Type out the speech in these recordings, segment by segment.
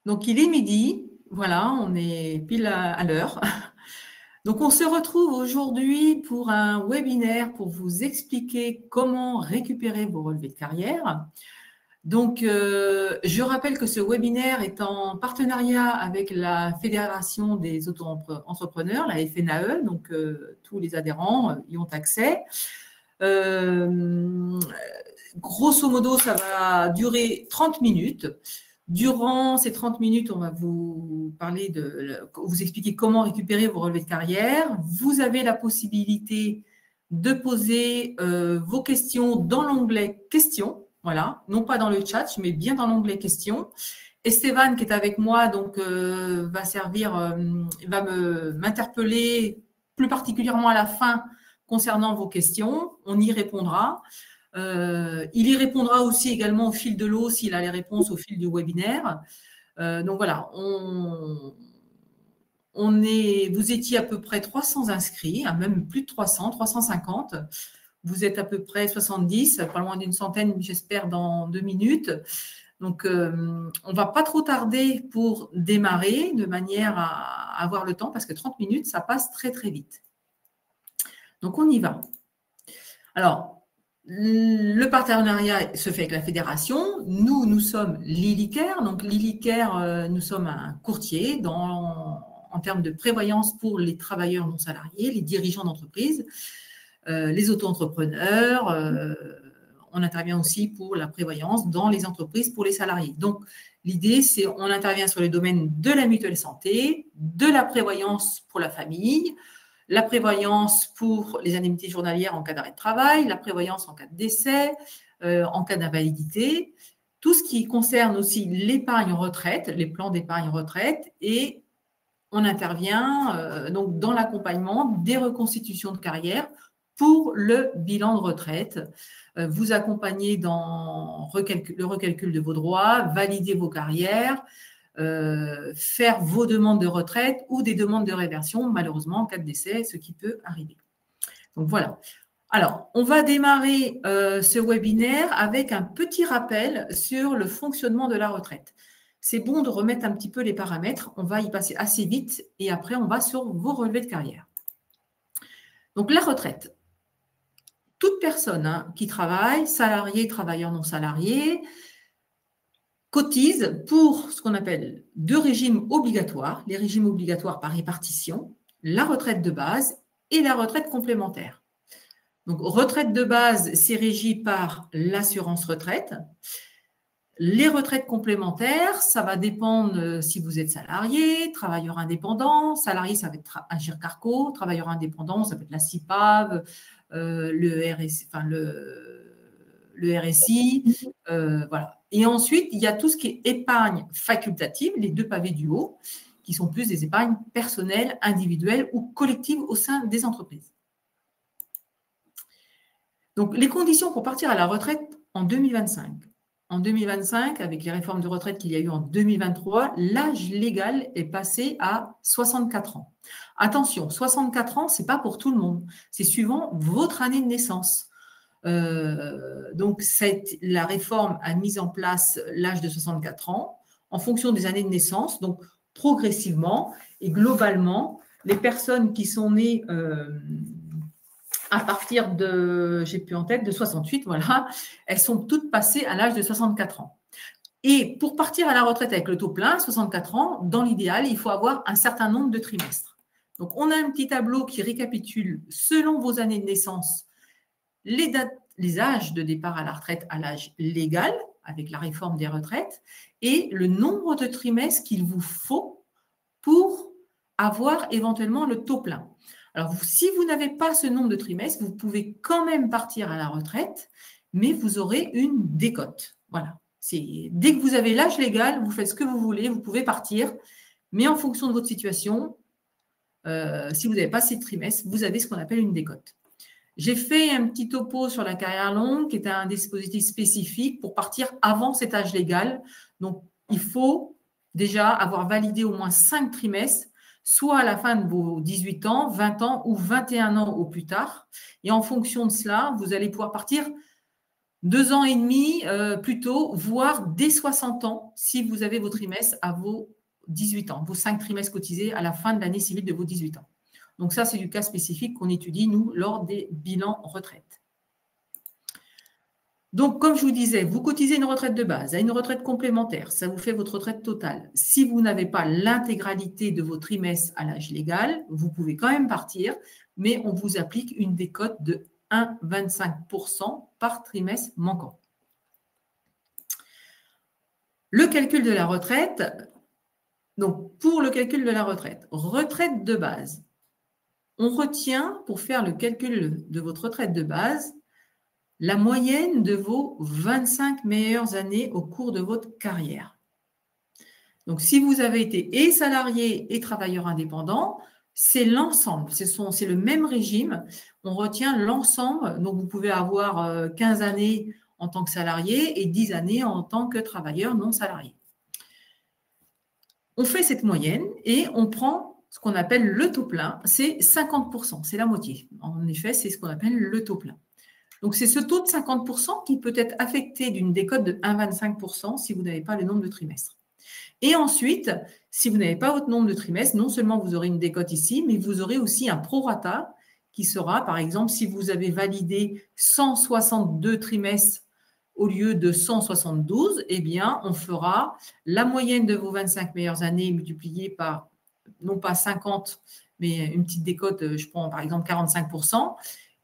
Donc, il est midi. Voilà, on est pile à l'heure. Donc, on se retrouve aujourd'hui pour un webinaire pour vous expliquer comment récupérer vos relevés de carrière. Donc, je rappelle que ce webinaire est en partenariat avec la Fédération des auto-entrepreneurs, la FNAE. Donc, tous les adhérents y ont accès. Grosso modo, ça va durer 30 minutes. Durant ces 30 minutes, on va vous vous expliquer comment récupérer vos relevés de carrière. Vous avez la possibilité de poser vos questions dans l'onglet questions. Voilà, non pas dans le chat, mais bien dans l'onglet questions. Esteban, qui est avec moi, donc va m'interpeller plus particulièrement à la fin concernant vos questions. On y répondra. Il y répondra aussi également au fil de l'eau s'il a les réponses au fil du webinaire. Donc voilà, vous étiez à peu près 300 inscrits, hein, même plus de 300, 350. Vous êtes à peu près 70, pas loin d'une centaine, j'espère, dans 2 minutes. Donc, on ne va pas trop tarder pour démarrer de manière à avoir le temps parce que 30 minutes, ça passe très, très vite. Donc, on y va. Alors, le partenariat se fait avec la fédération. Nous sommes Lilycare. Donc, Lilycare, nous sommes un courtier en termes de prévoyance pour les travailleurs non salariés, les dirigeants d'entreprise, les auto-entrepreneurs. On intervient aussi pour la prévoyance dans les entreprises pour les salariés. Donc, l'idée, c'est on intervient sur les domaines de la mutuelle santé, de la prévoyance pour la famille, la prévoyance pour les indemnités journalières en cas d'arrêt de travail, la prévoyance en cas de décès, en cas d'invalidité, tout ce qui concerne aussi l'épargne retraite, les plans d'épargne retraite, et on intervient donc dans l'accompagnement des reconstitutions de carrière pour le bilan de retraite, vous accompagner dans le recalcul de vos droits, valider vos carrières, faire vos demandes de retraite ou des demandes de réversion, malheureusement, en cas de décès, ce qui peut arriver. Donc, voilà. Alors, on va démarrer ce webinaire avec un petit rappel sur le fonctionnement de la retraite. C'est bon de remettre un petit peu les paramètres. On va y passer assez vite et après, on va sur vos relevés de carrière. Donc, la retraite. Toute personne qui travaille, salarié, travailleur non salarié, cotise pour ce qu'on appelle 2 régimes obligatoires, les régimes obligatoires par répartition, la retraite de base et la retraite complémentaire. Donc, retraite de base, c'est régi par l'assurance retraite. Les retraites complémentaires, ça va dépendre si vous êtes salarié, travailleur indépendant. Salarié, ça va être Agirc Arrco. Travailleur indépendant, ça peut être la CIPAV, le RSI. Voilà. Et ensuite, il y a tout ce qui est épargne facultative, les 2 pavés du haut, qui sont plus des épargnes personnelles, individuelles ou collectives au sein des entreprises. Donc, les conditions pour partir à la retraite en 2025. En 2025, avec les réformes de retraite qu'il y a eu en 2023, l'âge légal est passé à 64 ans. Attention, 64 ans, ce n'est pas pour tout le monde. C'est suivant votre année de naissance. Donc, la réforme a mis en place l'âge de 64 ans en fonction des années de naissance, donc progressivement et globalement, les personnes qui sont nées à partir de, j'ai plus en tête, de 68, voilà, elles sont toutes passées à l'âge de 64 ans. Et pour partir à la retraite avec le taux plein, 64 ans, dans l'idéal, il faut avoir un certain nombre de trimestres. Donc, on a un petit tableau qui récapitule, selon vos années de naissance, les âges de départ à la retraite à l'âge légal, avec la réforme des retraites, et le nombre de trimestres qu'il vous faut pour avoir éventuellement le taux plein. Alors, si vous n'avez pas ce nombre de trimestres, vous pouvez quand même partir à la retraite, mais vous aurez une décote. Voilà. Dès que vous avez l'âge légal, vous faites ce que vous voulez, vous pouvez partir, mais en fonction de votre situation, si vous n'avez pas ces trimestres, vous avez ce qu'on appelle une décote. J'ai fait un petit topo sur la carrière longue, qui est un dispositif spécifique pour partir avant cet âge légal. Donc, il faut déjà avoir validé au moins 5 trimestres, soit à la fin de vos 18 ans, 20 ans ou 21 ans au plus tard. Et en fonction de cela, vous allez pouvoir partir 2 ans et demi plutôt, voire dès 60 ans, si vous avez vos trimestres à vos 18 ans, vos 5 trimestres cotisés à la fin de l'année civile de vos 18 ans. Donc ça, c'est du cas spécifique qu'on étudie, nous, lors des bilans retraite. Donc, comme je vous disais, vous cotisez une retraite de base à une retraite complémentaire, ça vous fait votre retraite totale. Si vous n'avez pas l'intégralité de vos trimestres à l'âge légal, vous pouvez quand même partir, mais on vous applique une décote de 1,25% par trimestre manquant. Le calcul de la retraite, donc pour le calcul de la retraite de base, on retient pour faire le calcul de votre retraite de base la moyenne de vos 25 meilleures années au cours de votre carrière. Donc, si vous avez été et salarié et travailleur indépendant, c'est l'ensemble, c'est le même régime. On retient l'ensemble, donc vous pouvez avoir 15 années en tant que salarié et 10 années en tant que travailleur non salarié. On fait cette moyenne et on prend ce qu'on appelle le taux plein, c'est 50%, c'est la moitié. En effet, c'est ce qu'on appelle le taux plein. Donc, c'est ce taux de 50% qui peut être affecté d'une décote de 1,25% si vous n'avez pas le nombre de trimestres. Et ensuite, si vous n'avez pas votre nombre de trimestres, non seulement vous aurez une décote ici, mais vous aurez aussi un prorata qui sera, par exemple, si vous avez validé 162 trimestres au lieu de 172, eh bien, on fera la moyenne de vos 25 meilleures années multipliée par, non pas 50, mais une petite décote, je prends par exemple 45%,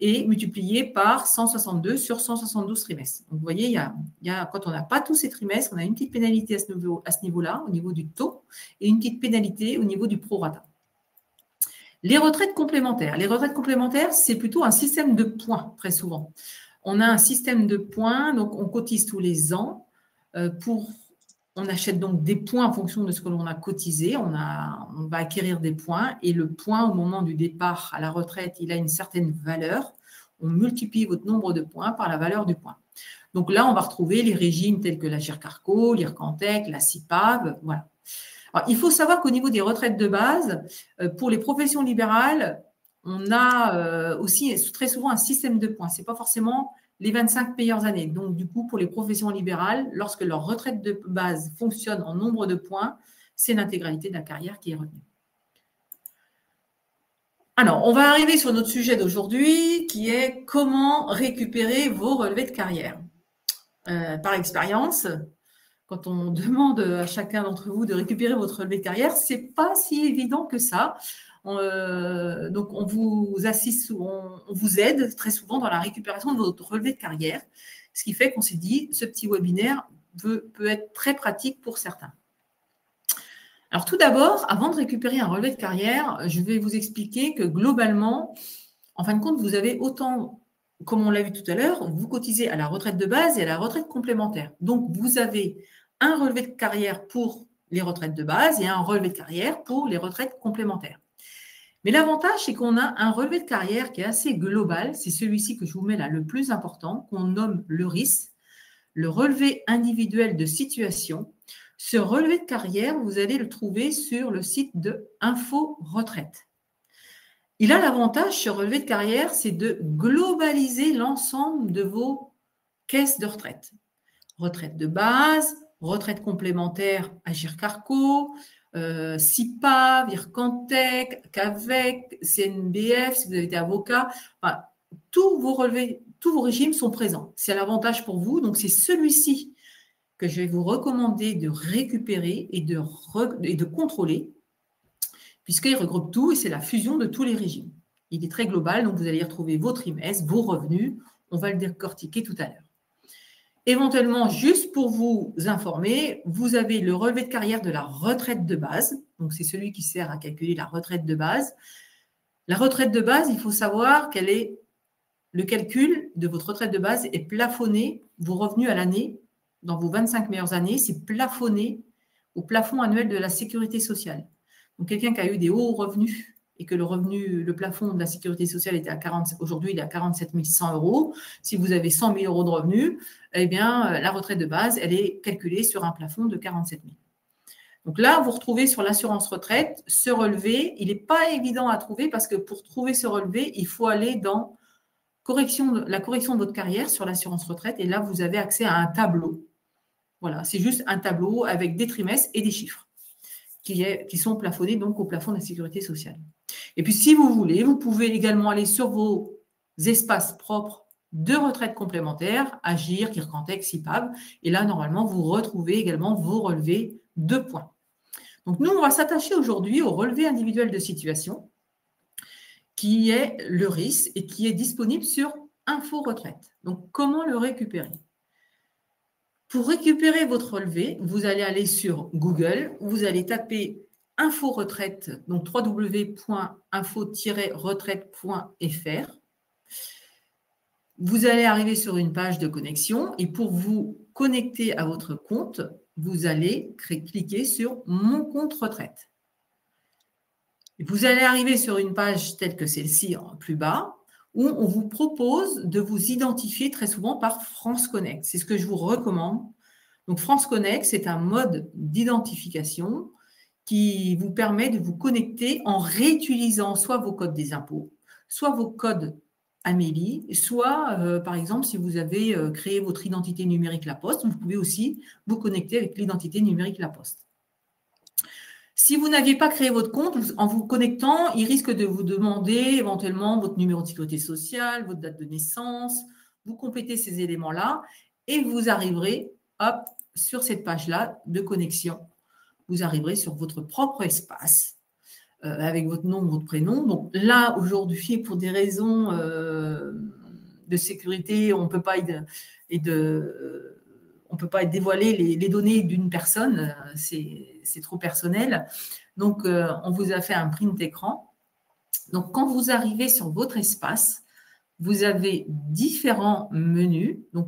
et multiplié par 162 sur 172 trimestres. Donc, vous voyez, quand on n'a pas tous ces trimestres, on a une petite pénalité à ce niveau-là, au niveau du taux, et une petite pénalité au niveau du prorata. Les retraites complémentaires. Les retraites complémentaires, c'est plutôt un système de points, très souvent. On a un système de points, donc on cotise tous les ans on achète donc des points en fonction de ce que l'on a cotisé. On va acquérir des points et le point au moment du départ à la retraite, il a une certaine valeur. On multiplie votre nombre de points par la valeur du point. Donc là, on va retrouver les régimes tels que la GIRC-ARCO, l'IRCANTEC, la CIPAV, voilà. Alors, il faut savoir qu'au niveau des retraites de base, pour les professions libérales, on a aussi très souvent un système de points. Ce n'est pas forcément les 25 meilleures années. Donc, du coup, pour les professions libérales, lorsque leur retraite de base fonctionne en nombre de points, c'est l'intégralité de la carrière qui est retenue. Alors, on va arriver sur notre sujet d'aujourd'hui, qui est comment récupérer vos relevés de carrière. Par expérience, quand on demande à chacun d'entre vous de récupérer votre relevé de carrière, ce n'est pas si évident que ça. Donc, on vous aide très souvent dans la récupération de votre relevé de carrière, ce qui fait qu'on s'est dit, ce petit webinaire peut être très pratique pour certains. Alors, tout d'abord, avant de récupérer un relevé de carrière, je vais vous expliquer que globalement, en fin de compte, vous avez autant, comme on l'a vu tout à l'heure, vous cotisez à la retraite de base et à la retraite complémentaire. Donc, vous avez un relevé de carrière pour les retraites de base et un relevé de carrière pour les retraites complémentaires. Mais l'avantage, c'est qu'on a un relevé de carrière qui est assez global. C'est celui-ci que je vous mets là, le plus important, qu'on nomme le RIS, le relevé individuel de situation. Ce relevé de carrière, vous allez le trouver sur le site de Info Retraite. Il a l'avantage, ce relevé de carrière, c'est de globaliser l'ensemble de vos caisses de retraite. Retraite de base, retraite complémentaire à GIRC-ARCO, CIPAV, IRCANTEC, CAVEC, CNBF, si vous avez été avocat, enfin, tous vos régimes sont présents. C'est l'avantage pour vous. Donc, c'est celui-ci que je vais vous recommander de récupérer et de contrôler, puisqu'il regroupe tout et c'est la fusion de tous les régimes. Il est très global, donc vous allez y retrouver vos trimestres, vos revenus. On va le décortiquer tout à l'heure. Éventuellement, juste pour vous informer, vous avez le relevé de carrière de la retraite de base. Donc, c'est celui qui sert à calculer la retraite de base. La retraite de base, il faut savoir le calcul de votre retraite de base est plafonné. Vos revenus à l'année, dans vos 25 meilleures années, c'est plafonné au plafond annuel de la sécurité sociale. Donc, quelqu'un qui a eu des hauts revenus et que le plafond de la sécurité sociale était à 40, aujourd'hui, il est à 47 100 €. Si vous avez 100 000 € de revenus, eh bien, la retraite de base, elle est calculée sur un plafond de 47 000. Donc là, vous retrouvez sur l'assurance retraite ce relevé. Il n'est pas évident à trouver parce que pour trouver ce relevé, il faut aller dans la correction de votre carrière sur l'assurance retraite. Et là, vous avez accès à un tableau. Voilà, c'est juste un tableau avec des trimestres et des chiffres qui sont plafonnés donc au plafond de la sécurité sociale. Et puis, si vous voulez, vous pouvez également aller sur vos espaces propres de retraite complémentaire, Agir, Kirkantex, CIPAB. Et là, normalement, vous retrouvez également vos relevés de points. Donc, nous, on va s'attacher aujourd'hui au relevé individuel de situation, qui est le RIS et qui est disponible sur Info Retraite. Donc, comment le récupérer? Pour récupérer votre relevé, vous allez aller sur Google, vous allez taper Info Retraite, donc www.info-retraite.fr. Vous allez arriver sur une page de connexion et pour vous connecter à votre compte, vous allez cliquer sur Mon compte retraite. Et vous allez arriver sur une page telle que celle-ci en plus bas, où on vous propose de vous identifier très souvent par France Connect. C'est ce que je vous recommande. Donc, France Connect, c'est un mode d'identification qui vous permet de vous connecter en réutilisant soit vos codes des impôts, soit vos codes Amélie, soit, par exemple, si vous avez créé votre identité numérique La Poste, vous pouvez aussi vous connecter avec l'identité numérique La Poste. Si vous n'aviez pas créé votre compte, en vous connectant, il risque de vous demander éventuellement votre numéro de sécurité sociale, votre date de naissance. Vous complétez ces éléments-là et vous arriverez, hop, sur cette page-là de connexion. Vous arriverez sur votre propre espace avec votre nom, votre prénom. Donc là, aujourd'hui, pour des raisons de sécurité, on ne peut pas dévoiler les données d'une personne, c'est trop personnel. Donc, on vous a fait un print écran. Donc, quand vous arrivez sur votre espace, vous avez différents menus. Donc,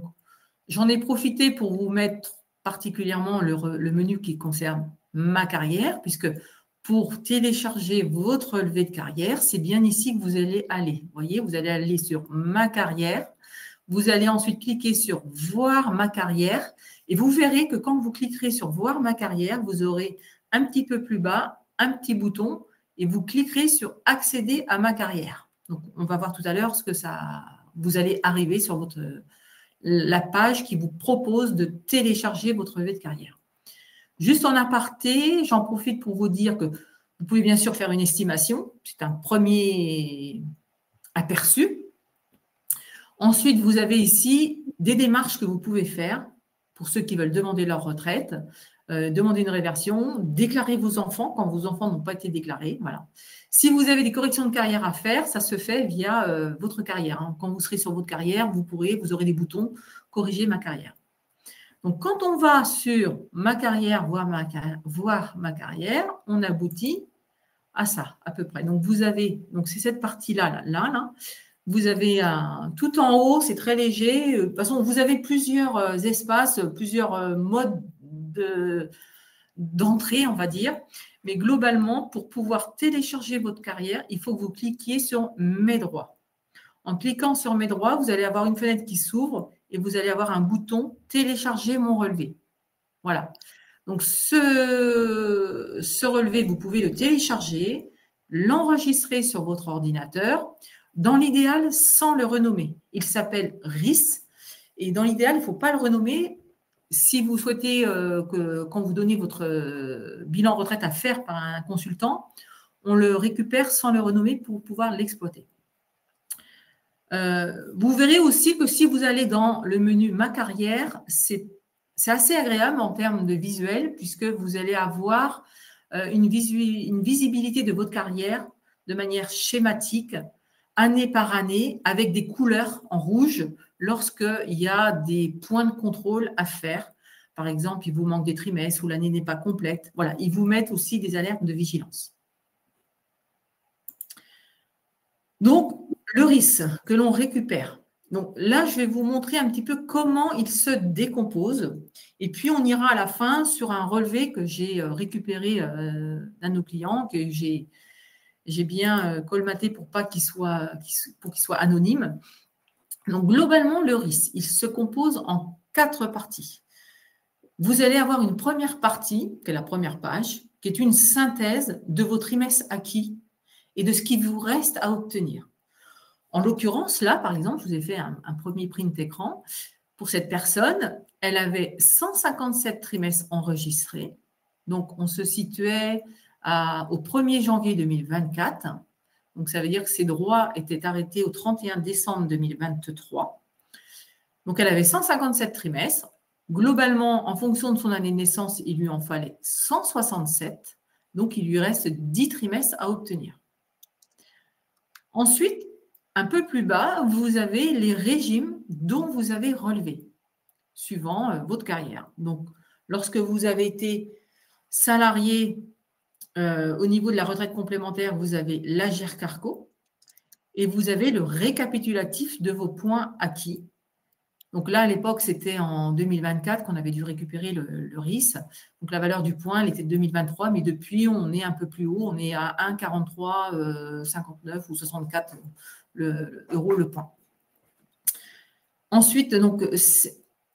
j'en ai profité pour vous mettre particulièrement le menu qui concerne ma carrière, puisque pour télécharger votre relevé de carrière, c'est bien ici que vous allez aller. Vous voyez, vous allez aller sur ma carrière. Vous allez ensuite cliquer sur voir ma carrière et vous verrez que quand vous cliquerez sur voir ma carrière, vous aurez un petit peu plus bas un petit bouton et vous cliquerez sur accéder à ma carrière. Donc, on va voir tout à l'heure ce que ça. Vous allez arriver sur la page qui vous propose de télécharger votre relevé de carrière. Juste en aparté, j'en profite pour vous dire que vous pouvez bien sûr faire une estimation. C'est un premier aperçu. Ensuite, vous avez ici des démarches que vous pouvez faire pour ceux qui veulent demander leur retraite, demander une réversion, déclarer vos enfants quand vos enfants n'ont pas été déclarés. Voilà. Si vous avez des corrections de carrière à faire, ça se fait via votre carrière. Hein. Quand vous serez sur votre carrière, vous aurez des boutons « Corriger ma carrière ». Donc, quand on va sur ma carrière, voir ma carrière, on aboutit à ça, à peu près. Donc, vous avez, c'est cette partie-là, là. Vous avez tout en haut, c'est très léger. De toute façon, vous avez plusieurs espaces, plusieurs modes d'entrée, on va dire. Mais globalement, pour pouvoir télécharger votre carrière, il faut que vous cliquiez sur « Mes droits ». En cliquant sur « Mes droits », vous allez avoir une fenêtre qui s'ouvre et vous allez avoir un bouton « Télécharger mon relevé ». Voilà. Donc, ce relevé, vous pouvez le télécharger, l'enregistrer sur votre ordinateur, dans l'idéal, sans le renommer. Il s'appelle RIS et dans l'idéal, il ne faut pas le renommer. Si vous souhaitez que quand vous donnez votre bilan retraite à faire par un consultant, on le récupère sans le renommer pour pouvoir l'exploiter. Vous verrez aussi que si vous allez dans le menu « Ma carrière », c'est assez agréable en termes de visuel puisque vous allez avoir une visibilité de votre carrière de manière schématique, année par année, avec des couleurs en rouge lorsqu'il y a des points de contrôle à faire. Par exemple, il vous manque des trimestres ou l'année n'est pas complète. Voilà, ils vous mettent aussi des alertes de vigilance. Donc, le RIS que l'on récupère. Donc là, je vais vous montrer un petit peu comment il se décompose. Et puis, on ira à la fin sur un relevé que j'ai récupéré d'un de nos clients, que j'ai bien colmaté pour qu'il soit anonyme. Donc, globalement, le RIS, il se compose en 4 parties. Vous allez avoir une première partie, qui est la première page, qui est une synthèse de vos trimestres acquis et de ce qu'il vous reste à obtenir. En l'occurrence, là, par exemple, je vous ai fait un premier print écran. Pour cette personne, elle avait 157 trimestres enregistrés. Donc, on se situait au 1er janvier 2024. Donc, ça veut dire que ses droits étaient arrêtés au 31 décembre 2023. Donc, elle avait 157 trimestres. Globalement, en fonction de son année de naissance, il lui en fallait 167. Donc, il lui reste 10 trimestres à obtenir. Ensuite, un peu plus bas, vous avez les régimes dont vous avez relevé, suivant votre carrière. Donc, lorsque vous avez été salarié au niveau de la retraite complémentaire, vous avez l'Agirc-Arrco et vous avez le récapitulatif de vos points acquis. Donc là, à l'époque, c'était en 2024 qu'on avait dû récupérer le RIS. Donc la valeur du point, elle était de 2023, mais depuis, on est un peu plus haut. On est à 1,4359 ou 64 euros le point. Ensuite, donc,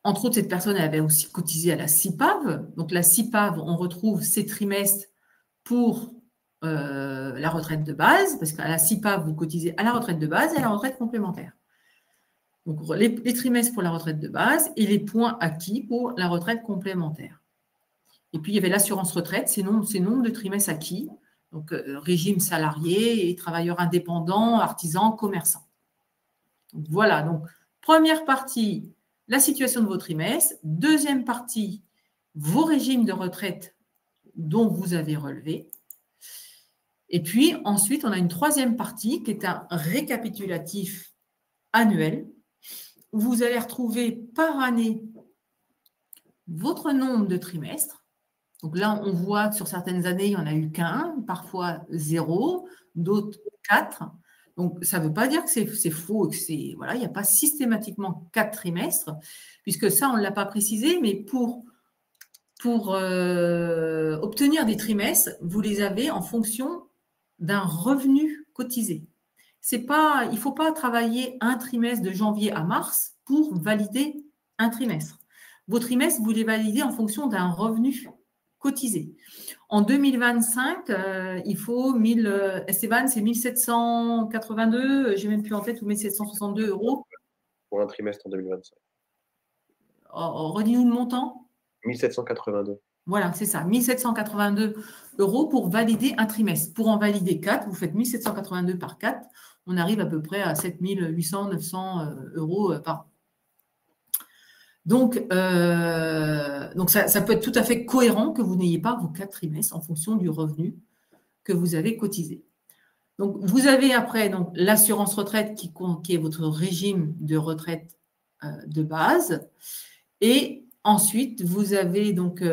entre autres, cette personne avait aussi cotisé à la CIPAV. Donc la CIPAV, on retrouve ses trimestres pour la retraite de base, parce qu'à la CIPAV, vous cotisez à la retraite de base et à la retraite complémentaire. Donc, les trimestres pour la retraite de base et les points acquis pour la retraite complémentaire. Et puis, il y avait l'assurance retraite, c'est nombre de trimestres acquis, donc régime salarié et travailleurs indépendants, artisans, commerçants. Donc, voilà, donc première partie, la situation de vos trimestres. Deuxième partie, vos régimes de retraite dont vous avez relevé. Et puis, ensuite, on a une troisième partie qui est un récapitulatif annuel. Vous allez retrouver par année votre nombre de trimestres. Donc là, on voit que sur certaines années, il n'y en a eu qu'un, parfois 0, d'autres 4. Donc, ça ne veut pas dire que c'est faux, que voilà, il n'y a pas systématiquement 4 trimestres, puisque ça, on ne l'a pas précisé, mais pour obtenir des trimestres, vous les avez en fonction d'un revenu cotisé. Il ne faut pas travailler un trimestre de janvier à mars pour valider un trimestre. Vos trimestres, vous les validez en fonction d'un revenu cotisé. En 2025, il faut Esteban, c'est 1782, j'ai même plus en tête, ou 1762 euros. Pour un trimestre en 2025. Redis-nous le montant. 1782. Voilà, c'est ça, 1782 euros pour valider un trimestre. Pour en valider 4, vous faites 1782 par 4, on arrive à peu près à 7800, 900 euros par an. Donc ça peut être tout à fait cohérent que vous n'ayez pas vos 4 trimestres en fonction du revenu que vous avez cotisé. Donc, vous avez après l'assurance retraite qui est votre régime de retraite de base. Et ensuite, vous avez donc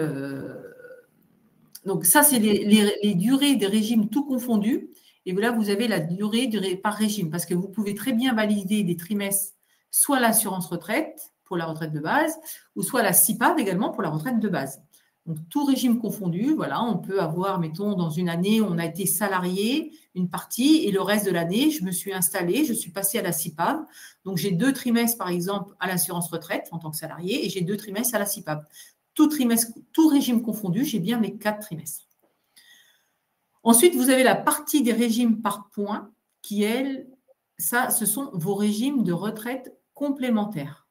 ça, c'est les durées des régimes tout confondus. Et là, vous avez la durée par régime parce que vous pouvez très bien valider des trimestres, soit l'assurance retraite pour la retraite de base, ou soit la CIPAV également pour la retraite de base. Donc, tout régime confondu, voilà, on peut avoir, mettons, dans une année, on a été salarié, une partie, et le reste de l'année, je me suis installée, je suis passée à la CIPAV. Donc, j'ai 2 trimestres, par exemple, à l'assurance retraite en tant que salarié, et j'ai 2 trimestres à la CIPAV. Tout régime confondu, j'ai bien mes 4 trimestres. Ensuite, vous avez la partie des régimes par points, qui, ce sont vos régimes de retraite complémentaires.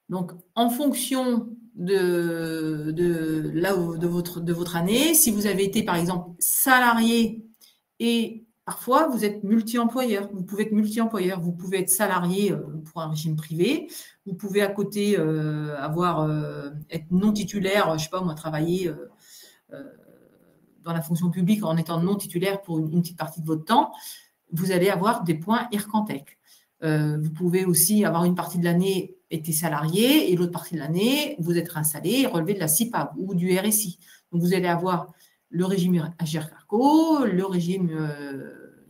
Donc, en fonction de votre année, si vous avez été, par exemple, salarié et parfois, vous êtes multi-employeur. Vous pouvez être multi-employeur. Vous pouvez être salarié pour un régime privé. Vous pouvez à côté être non titulaire, je ne sais pas moi, travailler dans la fonction publique en étant non titulaire pour une petite partie de votre temps. Vous allez avoir des points Ircantec. Vous pouvez aussi avoir une partie de l'année été salarié et l'autre partie de l'année, vous êtes installé et relevé de la CIPAV ou du RSI. Donc, vous allez avoir le régime Agirc-Arrco, le régime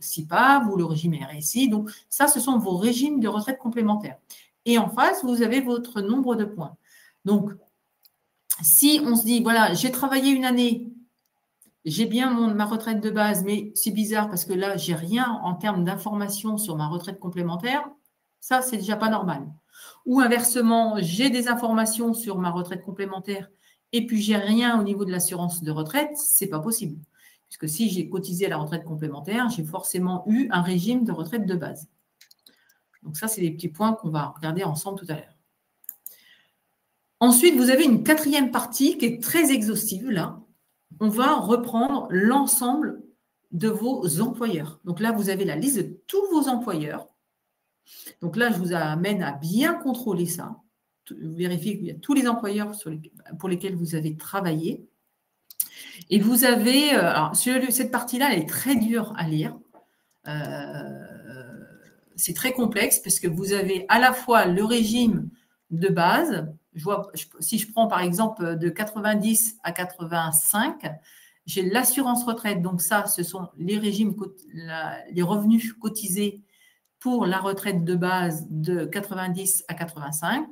CIPAV ou le régime RSI. Donc, ça, ce sont vos régimes de retraite complémentaire. Et en face, vous avez votre nombre de points. Donc, si on se dit, voilà, j'ai travaillé une année, j'ai bien ma retraite de base, mais c'est bizarre parce que là, j'ai rien en termes d'informations sur ma retraite complémentaire. Ça, c'est déjà pas normal. Ou inversement, j'ai des informations sur ma retraite complémentaire et puis j'ai rien au niveau de l'assurance de retraite, c'est pas possible. Puisque si j'ai cotisé à la retraite complémentaire, j'ai forcément eu un régime de retraite de base. Donc ça, c'est les petits points qu'on va regarder ensemble tout à l'heure. Ensuite, vous avez une quatrième partie qui est très exhaustive, là. On va reprendre l'ensemble de vos employeurs. Donc là, vous avez la liste de tous vos employeurs. Donc là, je vous amène à bien contrôler ça. Vérifier qu'il y a tous les employeurs pour lesquels vous avez travaillé. Et vous avez, alors, cette partie-là, elle est très dure à lire. C'est très complexe parce que vous avez à la fois le régime de base. Si je prends par exemple de 90 à 85, j'ai l'assurance retraite. Donc ça, ce sont les régimes, les revenus cotisés pour la retraite de base de 90 à 85.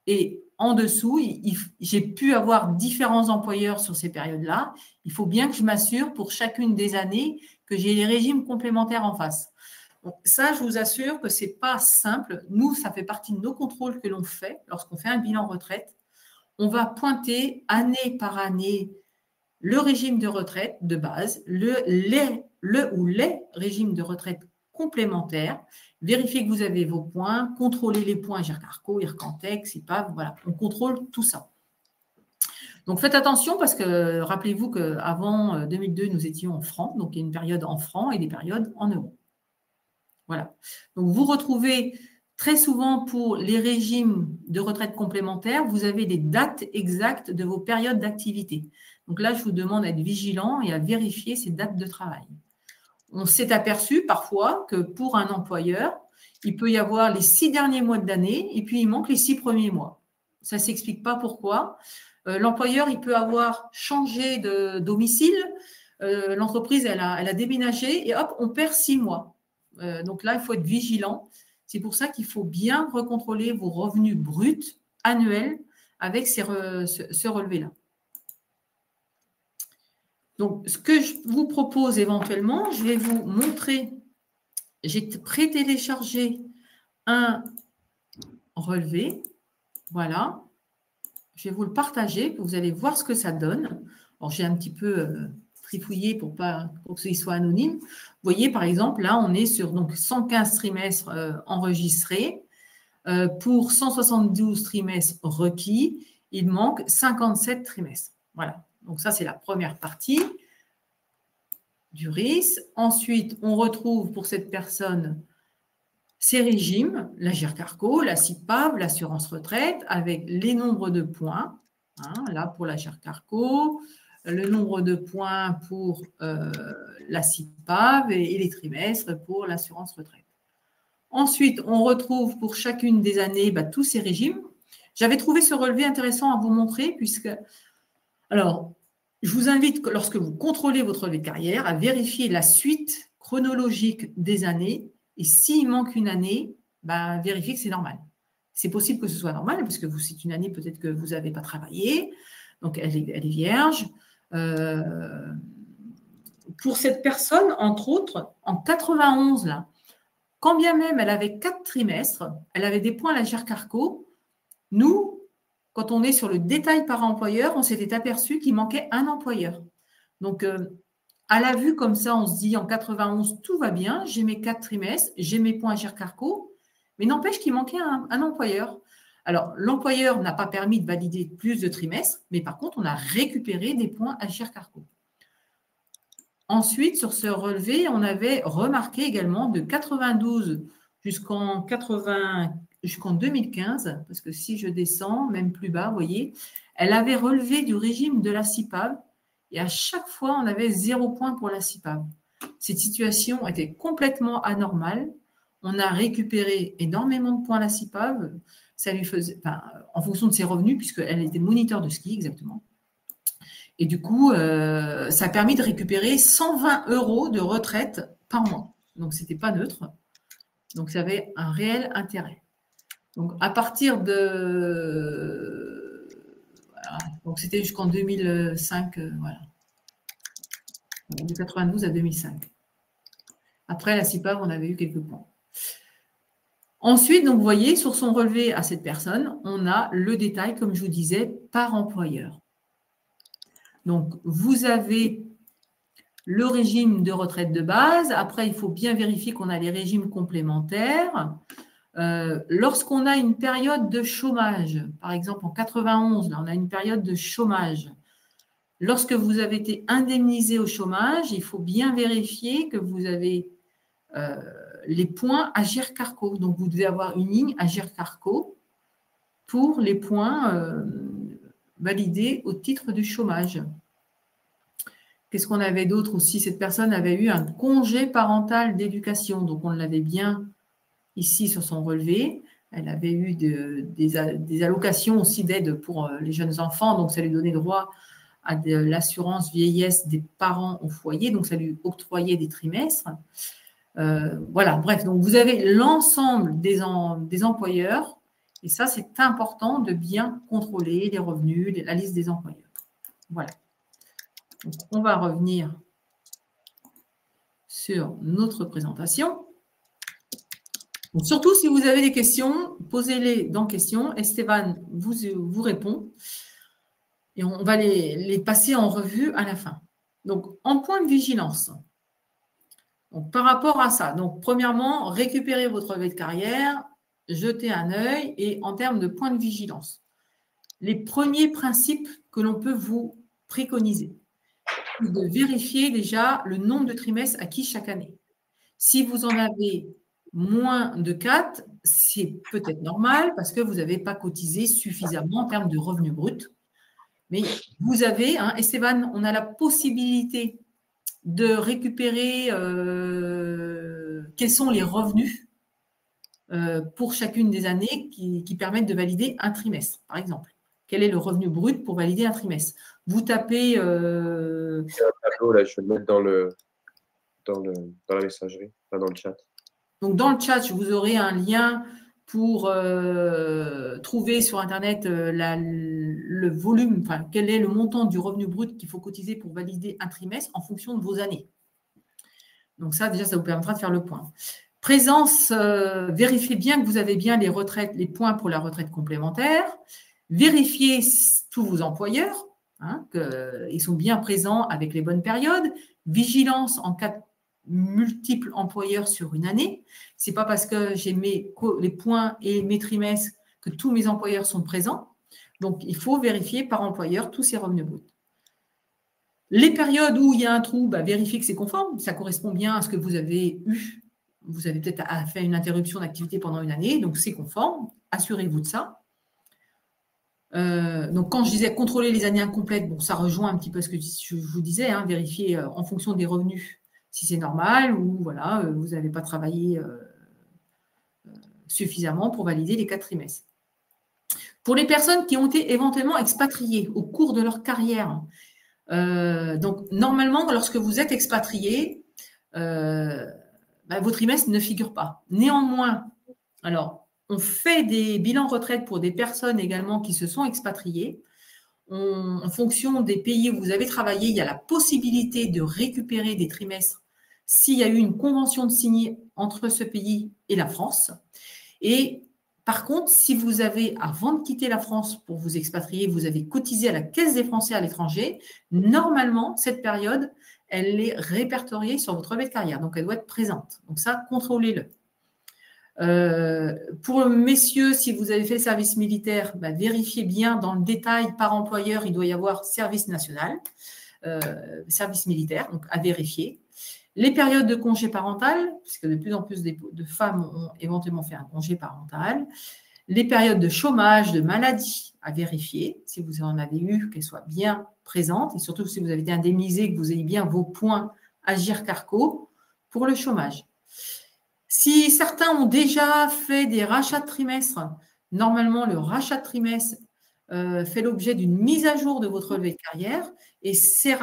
Et en dessous, j'ai pu avoir différents employeurs sur ces périodes-là. Il faut bien que je m'assure pour chacune des années que j'ai les régimes complémentaires en face. Donc ça, je vous assure que ce n'est pas simple. Nous, ça fait partie de nos contrôles que l'on fait lorsqu'on fait un bilan retraite. On va pointer année par année le régime de retraite de base, les régimes de retraite complémentaires, vérifier que vous avez vos points, contrôler les points GIRC-ARCO, IRCANTEC, SIPAV, voilà, on contrôle tout ça. Donc faites attention parce que rappelez-vous qu'avant 2002, nous étions en francs, donc il y a une période en francs et des périodes en euros. Voilà. Donc vous retrouvez très souvent pour les régimes de retraite complémentaire, vous avez des dates exactes de vos périodes d'activité. Donc là, je vous demande d'être vigilant et à vérifier ces dates de travail. On s'est aperçu parfois que pour un employeur, il peut y avoir les 6 derniers mois de l'année et puis il manque les 6 premiers mois. Ça ne s'explique pas pourquoi. L'employeur, il peut avoir changé de domicile. L'entreprise, elle a déménagé et hop, on perd 6 mois. Donc là, il faut être vigilant. C'est pour ça qu'il faut bien recontrôler vos revenus bruts annuels avec ce relevé-là. Donc, ce que je vous propose éventuellement, je vais vous montrer. J'ai pré-téléchargé un relevé. Voilà. Je vais vous le partager. Vous allez voir ce que ça donne. Alors, j'ai un petit peu trifouillé pour que ce soit anonyme. Vous voyez, par exemple, là, on est sur donc, 115 trimestres enregistrés. Pour 172 trimestres requis, il manque 57 trimestres. Voilà. Donc, ça, c'est la première partie du RIS. Ensuite, on retrouve pour cette personne ces régimes, la GIRC-ARCO, la SIPAV, l'assurance retraite, avec les nombres de points. Hein, là, pour la GIRC-ARCO, le nombre de points pour la SIPAV et les trimestres pour l'assurance retraite. Ensuite, on retrouve pour chacune des années tous ces régimes. J'avais trouvé ce relevé intéressant à vous montrer puisque, alors, je vous invite, lorsque vous contrôlez votre relevé de carrière, à vérifier la suite chronologique des années. Et s'il manque une année, vérifiez que c'est normal. C'est possible que ce soit normal parce que c'est une année peut-être que vous n'avez pas travaillé, donc elle est vierge. Pour cette personne, entre autres, en 91, là, quand bien même elle avait 4 trimestres, elle avait des points à la GIRC-ARCO, nous, quand on est sur le détail par employeur, on s'était aperçu qu'il manquait un employeur. Donc, à la vue comme ça, on se dit en 91, tout va bien, j'ai mes 4 trimestres, j'ai mes points à GIRC-ARCO, mais n'empêche qu'il manquait un employeur. Alors, l'employeur n'a pas permis de valider plus de trimestres, mais par contre, on a récupéré des points à GIRC-ARCO. Ensuite, sur ce relevé, on avait remarqué également de 92 jusqu'en 2015, parce que si je descends, même plus bas, vous voyez, elle avait relevé du régime de la SIPAV et à chaque fois, on avait 0 point pour la SIPAV. Cette situation était complètement anormale. On a récupéré énormément de points à la SIPAV. Ça lui faisait, en fonction de ses revenus, puisqu'elle était moniteur de ski exactement. Et du coup, ça a permis de récupérer 120 € de retraite par mois. Donc, ce n'était pas neutre. Donc, ça avait un réel intérêt. Donc, à partir de… Voilà. Donc, c'était jusqu'en 2005. Voilà. De 92 à 2005. Après, la CIPAV, on avait eu quelques points. Ensuite, donc, vous voyez, sur son relevé à cette personne, on a le détail, comme je vous disais, par employeur. Donc, vous avez le régime de retraite de base. Après, il faut bien vérifier qu'on a les régimes complémentaires. Lorsqu'on a une période de chômage, par exemple en 91, là, on a une période de chômage. Lorsque vous avez été indemnisé au chômage, il faut bien vérifier que vous avez les points Agir Carco. Donc, vous devez avoir une ligne Agir Carco pour les points validés au titre du chômage. Qu'est-ce qu'on avait d'autre aussi? Cette personne avait eu un congé parental d'éducation. Donc, on l'avait bien ici sur son relevé. Elle avait eu des allocations aussi d'aide pour les jeunes enfants. Donc, ça lui donnait droit à de l'assurance vieillesse des parents au foyer. Donc, ça lui octroyait des trimestres. Voilà, bref. Donc, vous avez l'ensemble des employeurs. Et ça, c'est important de bien contrôler les revenus, la liste des employeurs. Voilà. Donc, on va revenir sur notre présentation. Donc, surtout, si vous avez des questions, posez-les dans questions. Esteban vous répond. Et on va les passer en revue à la fin. Donc, en point de vigilance. Donc, par rapport à ça, donc, premièrement, récupérez votre relevé de carrière, jetez un œil et en termes de point de vigilance. Les premiers principes que l'on peut vous préconiser, c'est de vérifier déjà le nombre de trimestres acquis chaque année. Si vous en avez moins de 4, c'est peut-être normal parce que vous n'avez pas cotisé suffisamment en termes de revenus bruts. Mais vous avez, Esteban, on a la possibilité de récupérer quels sont les revenus pour chacune des années qui permettent de valider un trimestre, par exemple. Quel est le revenu brut pour valider un trimestre? Vous tapez… Il y a un tableau, là, je vais le mettre dans la messagerie, pas dans le chat. Donc, dans le chat, vous aurez un lien pour trouver sur Internet le volume, enfin, quel est le montant du revenu brut qu'il faut cotiser pour valider un trimestre en fonction de vos années. Donc ça, déjà, ça vous permettra de faire le point. Présence, vérifiez bien que vous avez bien les retraites, les points pour la retraite complémentaire. Vérifiez tous vos employeurs, qu'ils sont bien présents avec les bonnes périodes. Vigilance en cas de multiples employeurs sur une année. Ce n'est pas parce que j'ai les points et mes trimestres que tous mes employeurs sont présents. Donc, il faut vérifier par employeur tous ces revenus bruts. Les périodes où il y a un trou, vérifiez que c'est conforme. Ça correspond bien à ce que vous avez eu. Vous avez peut-être fait une interruption d'activité pendant une année, donc c'est conforme. Assurez-vous de ça. Donc, quand je disais contrôler les années incomplètes, bon, ça rejoint un petit peu ce que je vous disais, vérifier en fonction des revenus si c'est normal ou voilà, vous n'avez pas travaillé suffisamment pour valider les 4 trimestres. Pour les personnes qui ont été éventuellement expatriées au cours de leur carrière, donc normalement, lorsque vous êtes expatrié, vos trimestres ne figurent pas. Néanmoins, alors, on fait des bilans retraite pour des personnes également qui se sont expatriées. En fonction des pays où vous avez travaillé, il y a la possibilité de récupérer des trimestres s'il y a eu une convention de signer entre ce pays et la France. Et par contre, si vous avez, avant de quitter la France pour vous expatrier, vous avez cotisé à la Caisse des Français à l'étranger, normalement, cette période, elle est répertoriée sur votre relevé de carrière. Donc, elle doit être présente. Donc, ça, contrôlez-le. Pour messieurs, si vous avez fait le service militaire, vérifiez bien dans le détail par employeur, il doit y avoir service national, service militaire, donc à vérifier. Les périodes de congé parental, puisque de plus en plus de femmes ont éventuellement fait un congé parental. Les périodes de chômage, de maladie, à vérifier, si vous en avez eu, qu'elles soient bien présentes, et surtout si vous avez été indemnisé, que vous ayez bien vos points Agir Carco pour le chômage. Si certains ont déjà fait des rachats de trimestres, normalement, le rachat de trimestre fait l'objet d'une mise à jour de votre relevé de carrière et ces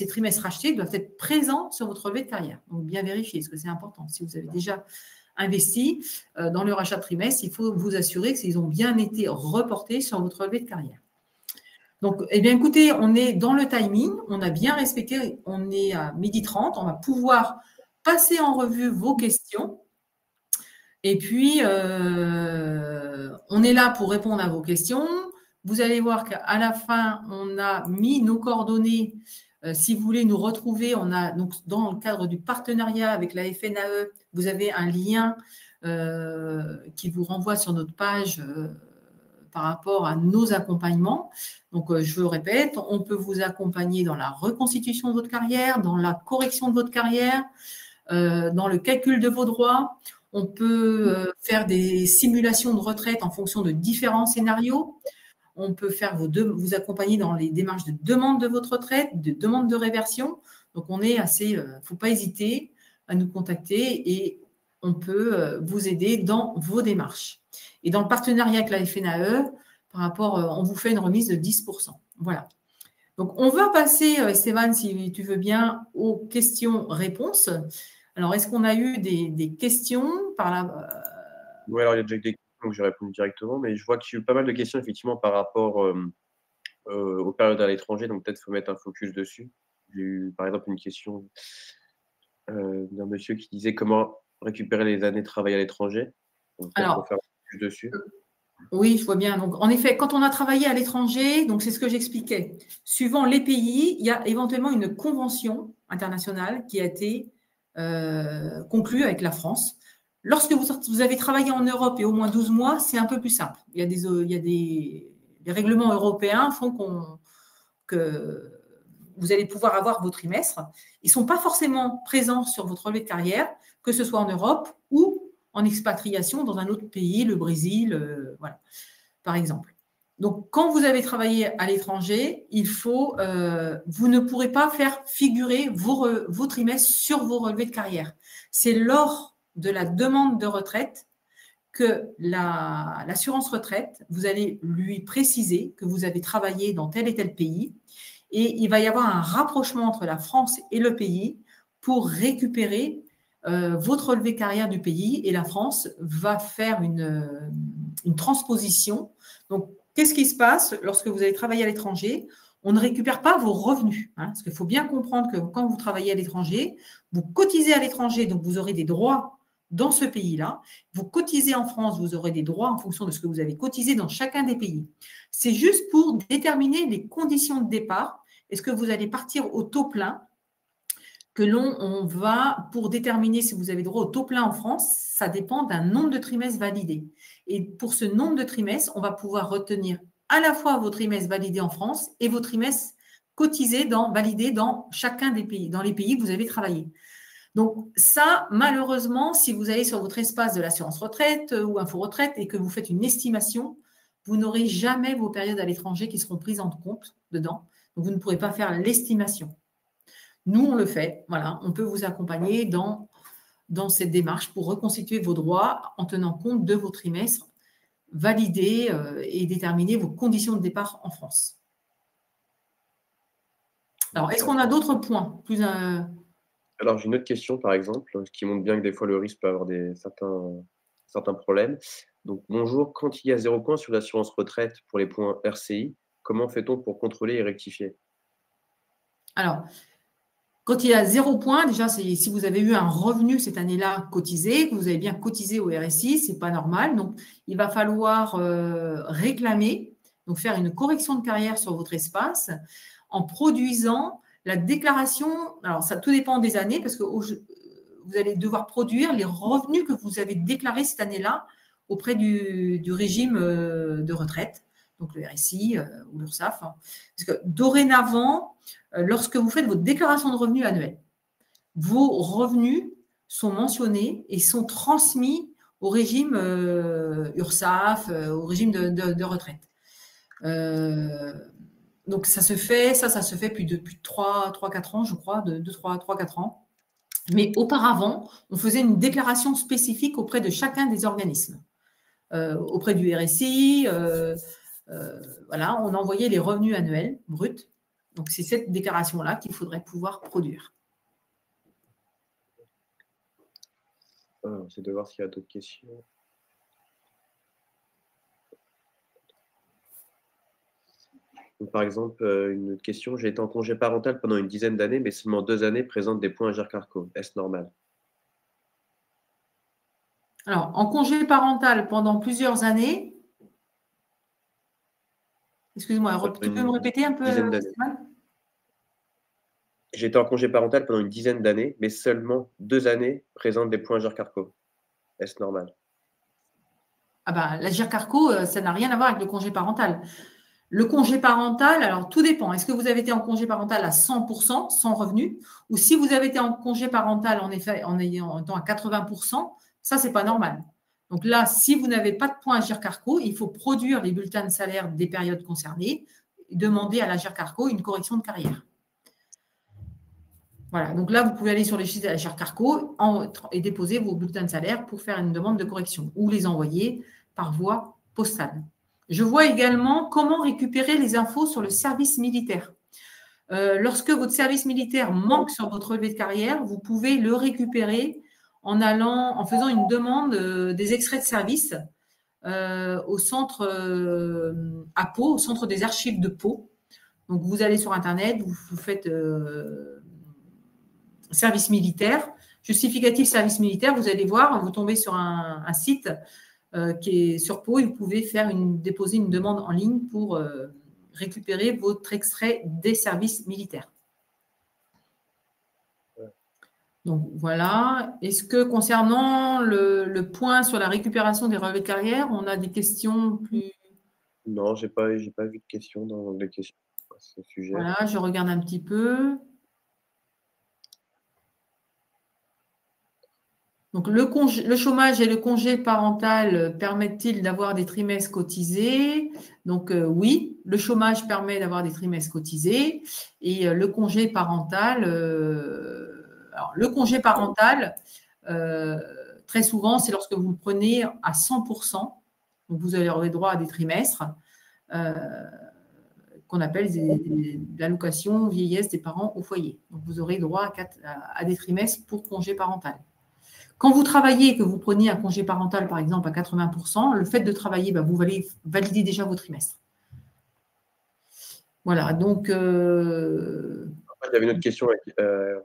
trimestres rachetés doivent être présents sur votre relevé de carrière. Donc, bien vérifier, parce que c'est important. Si vous avez déjà investi dans le rachat de trimestre, il faut vous assurer qu'ils ont bien été reportés sur votre relevé de carrière. Donc, écoutez, on est dans le timing, on a bien respecté, on est à 12h30, on va pouvoir passer en revue vos questions. Et puis, on est là pour répondre à vos questions. Vous allez voir qu'à la fin, on a mis nos coordonnées. Si vous voulez nous retrouver, on a donc dans le cadre du partenariat avec la FNAE, vous avez un lien qui vous renvoie sur notre page par rapport à nos accompagnements. Donc, je le répète, on peut vous accompagner dans la reconstitution de votre carrière, dans la correction de votre carrière, dans le calcul de vos droits. On peut faire des simulations de retraite en fonction de différents scénarios. On peut faire vous accompagner dans les démarches de demande de votre retraite, de demande de réversion. Donc, on est assez, faut pas hésiter à nous contacter et on peut vous aider dans vos démarches. Et dans le partenariat avec la FNAE, par rapport, on vous fait une remise de 10%. Voilà. Donc, on va passer, Stéphane, si tu veux bien, aux questions-réponses. Alors, est-ce qu'on a eu des questions par là? Oui, alors il y a déjà des questions que je réponds directement, mais je vois qu'il y a eu pas mal de questions effectivement par rapport aux périodes à l'étranger, donc peut-être qu'il faut mettre un focus dessus. J'ai eu par exemple une question d'un monsieur qui disait comment récupérer les années de travail à l'étranger. Donc peut-être faut faire un focus dessus. Oui, je vois bien. Donc, en effet, quand on a travaillé à l'étranger, donc c'est ce que j'expliquais. Suivant les pays, il y a éventuellement une convention internationale qui a été conclue avec la France. Lorsque vous avez travaillé en Europe et au moins 12 mois, c'est un peu plus simple. Il y a des règlements européens font que vous allez pouvoir avoir vos trimestres. Ils ne sont pas forcément présents sur votre relevé de carrière, que ce soit en Europe ou en expatriation dans un autre pays, le Brésil, voilà, par exemple. Donc, quand vous avez travaillé à l'étranger, vous ne pourrez pas faire figurer vos trimestres sur vos relevés de carrière. C'est lors de la demande de retraite que l'assurance retraite, vous allez lui préciser que vous avez travaillé dans tel et tel pays et il va y avoir un rapprochement entre la France et le pays pour récupérer votre relevé carrière du pays et la France va faire une transposition. Donc, qu'est-ce qui se passe lorsque vous allez travailler à l'étranger? On ne récupère pas vos revenus. Parce qu'il faut bien comprendre que quand vous travaillez à l'étranger, vous cotisez à l'étranger, donc vous aurez des droits dans ce pays-là. Vous cotisez en France, vous aurez des droits en fonction de ce que vous avez cotisé dans chacun des pays. C'est juste pour déterminer les conditions de départ. Est-ce que vous allez partir au taux plein? Que on va, pour déterminer si vous avez droit au taux plein en France, ça dépend d'un nombre de trimestres validés. Et pour ce nombre de trimestres, on va pouvoir retenir à la fois vos trimestres validés en France et vos trimestres cotisés, validés dans chacun des pays, dans les pays que vous avez travaillé. Donc ça, malheureusement, si vous allez sur votre espace de l'assurance retraite ou info retraite et que vous faites une estimation, vous n'aurez jamais vos périodes à l'étranger qui seront prises en compte dedans. Donc vous ne pourrez pas faire l'estimation. Nous, on le fait. Voilà, on peut vous accompagner dans cette démarche pour reconstituer vos droits en tenant compte de vos trimestres, valider et déterminer vos conditions de départ en France. Alors, est-ce qu'on a d'autres points plus, Alors, j'ai une autre question, par exemple, qui montre bien que des fois, le risque peut avoir certains problèmes. Donc, bonjour, quand il y a 0 point sur l'assurance retraite pour les points RCI, comment fait-on pour contrôler et rectifier? Alors, quand il y a 0 point, déjà, si vous avez eu un revenu cette année-là cotisé, que vous avez bien cotisé au RSI, ce n'est pas normal. Donc, il va falloir réclamer, donc faire une correction de carrière sur votre espace en produisant la déclaration. Alors, ça tout dépend des années parce que vous allez devoir produire les revenus que vous avez déclarés cette année-là auprès du régime de retraite, donc le RSI ou l'URSSAF. Parce que dorénavant, lorsque vous faites votre déclaration de revenus annuelle, vos revenus sont mentionnés et sont transmis au régime URSSAF, au régime de retraite. Donc, ça se fait depuis 3-4 ans, je crois, 3-4 ans. Mais auparavant, on faisait une déclaration spécifique auprès de chacun des organismes. Auprès du RSI, voilà, on envoyait les revenus annuels bruts. Donc, c'est cette déclaration-là qu'il faudrait pouvoir produire. C'est de voir s'il y a d'autres questions. Donc, par exemple, une autre question. J'ai été en congé parental pendant une dizaine d'années, mais seulement 2 années présentent des points à GERCARCO. Est-ce normal? Alors, en congé parental pendant plusieurs années, excuse-moi, tu peux me répéter un peu, Stéphane? J'ai été en congé parental pendant une dizaine d'années, mais seulement 2 années présentent des points GERCARCO. Est-ce normal? Ah bah, l'Agir Carco, ça n'a rien à voir avec le congé parental. Le congé parental, alors tout dépend. Est-ce que vous avez été en congé parental à 100%, sans revenu, ou si vous avez été en congé parental en effet en étant à 80%, ça, c'est pas normal. Donc là, si vous n'avez pas de points Agir Carco, il faut produire les bulletins de salaire des périodes concernées et demander à l'Agir Carco une correction de carrière. Voilà, donc là, vous pouvez aller sur les sites de l'Agir Carco et déposer vos bulletins de salaire pour faire une demande de correction ou les envoyer par voie postale. Je vois également comment récupérer les infos sur le service militaire. Lorsque votre service militaire manque sur votre relevé de carrière, vous pouvez le récupérer en faisant une demande des extraits de service au centre à Pau, au centre des archives de Pau. Donc, vous allez sur Internet, vous faites service militaire, justificatif service militaire, vous allez voir, vous tombez sur un site qui est sur Pau et vous pouvez déposer une demande en ligne pour récupérer votre extrait des services militaires. Donc voilà. Est-ce que concernant le point sur la récupération des relevés de carrière, on a des questions plus… Non, j'ai pas vu de questions dans les questions à ce sujet. Voilà, je regarde un petit peu. Donc, le chômage et le congé parental permettent-ils d'avoir des trimestres cotisés? Donc, oui, le chômage permet d'avoir des trimestres cotisés et le congé parental, très souvent, c'est lorsque vous le prenez à 100%. Donc, vous aurez droit à des trimestres qu'on appelle l'allocation vieillesse des parents au foyer. Donc, vous aurez droit à des trimestres pour congé parental. Quand vous travaillez et que vous preniez un congé parental, par exemple, à 80%, le fait de travailler, vous validez déjà vos trimestres. Voilà, donc… Il y avait une autre question que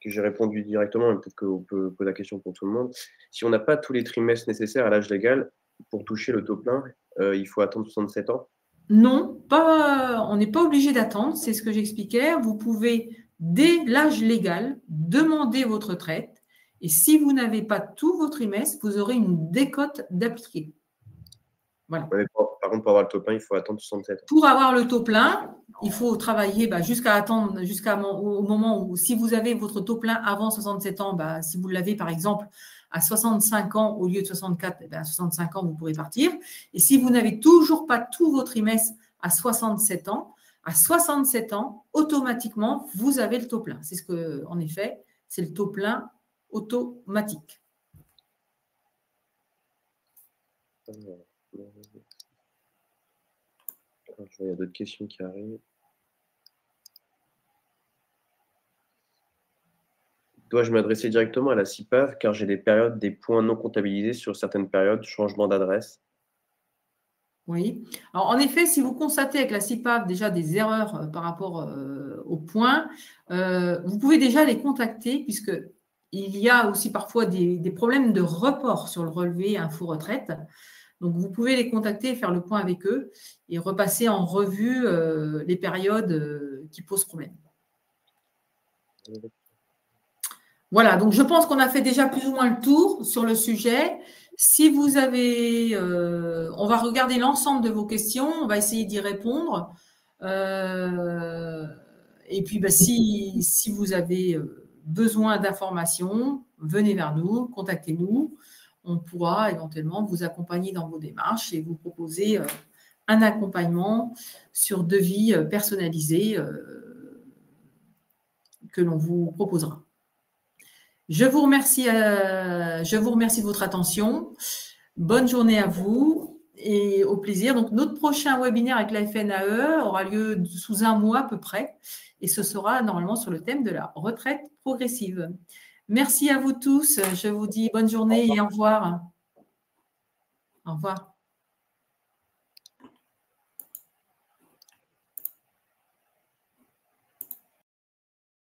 j'ai répondu directement, mais peut-être qu'on peut poser la question pour tout le monde. Si on n'a pas tous les trimestres nécessaires à l'âge légal pour toucher le taux plein, il faut attendre 67 ans? Non, on n'est pas obligé d'attendre, c'est ce que j'expliquais. Vous pouvez, dès l'âge légal, demander votre retraite. Et si vous n'avez pas tous vos trimestres, vous aurez une décote d'appliquer. Voilà. Par contre, pour avoir le taux plein, il faut attendre 67 ans. Pour avoir le taux plein, il faut travailler jusqu'au moment où, si vous avez votre taux plein avant 67 ans, si vous l'avez par exemple à 65 ans au lieu de 64, à 65 ans, vous pourrez partir. Et si vous n'avez toujours pas tous vos trimestres à 67 ans, automatiquement, vous avez le taux plein. C'est en effet, c'est le taux plein automatique. Il y a d'autres questions qui arrivent. Dois-je m'adresser directement à la CIPAV car j'ai des points non comptabilisés sur certaines périodes, changement d'adresse? Oui. Alors, en effet, si vous constatez avec la CIPAV déjà des erreurs par rapport aux points, vous pouvez déjà les contacter puisqu'il y a aussi parfois des problèmes de report sur le relevé info retraite. Donc, vous pouvez les contacter, faire le point avec eux et repasser en revue les périodes qui posent problème. Voilà, donc je pense qu'on a fait déjà plus ou moins le tour sur le sujet. Si vous avez… on va regarder l'ensemble de vos questions, on va essayer d'y répondre. Et puis, si vous avez besoin d'informations, venez vers nous, contactez-nous. On pourra éventuellement vous accompagner dans vos démarches et vous proposer un accompagnement sur devis personnalisé que l'on vous proposera. Je vous remercie de votre attention. Bonne journée à vous et au plaisir. Donc, notre prochain webinaire avec la FNAE aura lieu sous un mois à peu près et ce sera normalement sur le thème de la retraite progressive. Merci à vous tous. Je vous dis bonne journée et au revoir. Au revoir.